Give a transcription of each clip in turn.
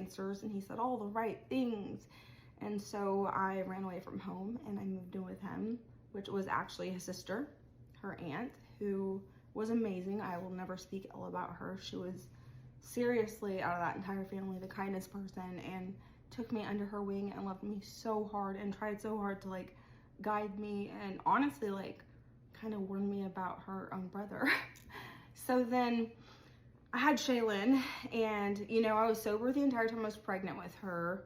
answers and he said all the right things. And so I ran away from home and I moved in with him, which was actually his sister, her aunt, who was amazing. I will never speak ill about her. She was seriously, out of that entire family, the kindest person, and took me under her wing and loved me so hard and tried so hard to like guide me and honestly like kind of warn me about her own brother. So then I had Shaylin, and you know, I was sober the entire time I was pregnant with her.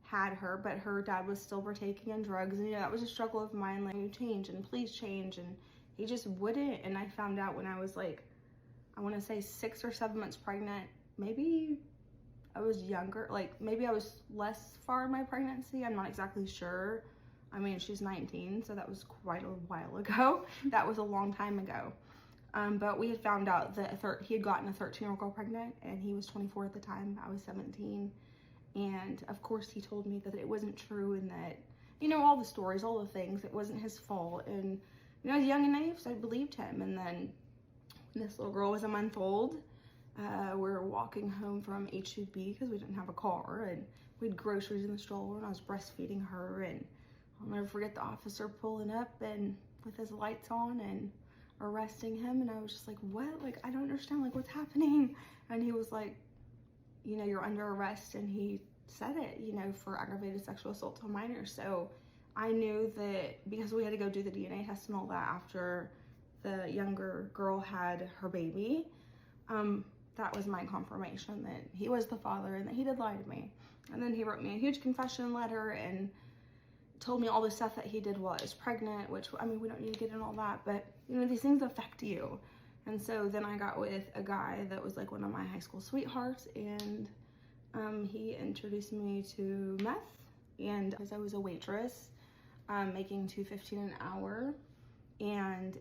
Had her, but her dad was still partaking in drugs, and you know, that was a struggle of mine, like, you change and please change, and he just wouldn't. And I found out when I was like, I want to say 6 or 7 months pregnant, maybe I was younger, like maybe I was less far in my pregnancy, I'm not exactly sure. I mean, she's 19, so that was quite a while ago. That was a long time ago. But we had found out that he had gotten a 13-year-old girl pregnant, and he was 24 at the time. I was 17. And of course he told me that it wasn't true, and that, you know, all the stories, all the things, it wasn't his fault. And, you know, I was young and naive, so I believed him. And then when this little girl was a month old, we were walking home from HEB because we didn't have a car, and we had groceries in the stroller, and I was breastfeeding her. And I'll never forget the officer pulling up and with his lights on and arresting him. And I was just like, what? Like, I don't understand, like, what's happening? And he was like, you know, you're under arrest. And he said it, you know, for aggravated sexual assault to a minor. So I knew that because we had to go do the DNA test and all that after the younger girl had her baby, that was my confirmation that he was the father and that he did lie to me. And then he wrote me a huge confession letter and told me all the stuff that he did while I was pregnant, which, I mean, we don't need to get into all that, but, you know, these things affect you. And so then I got with a guy that was like one of my high school sweethearts, and he introduced me to meth. And because I was a waitress, making $2.15 an hour, and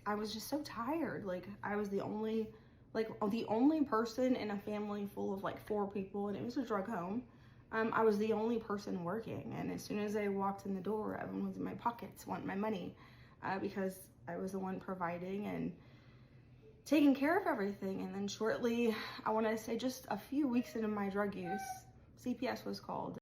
I was just so tired. Like, I was the only person in a family full of like 4 people, and it was a drug home. I was the only person working, and as soon as I walked in the door, everyone was in my pockets wanting my money, because I was the one providing and taking care of everything. And then shortly, I want to say just a few weeks into my drug use, CPS was called.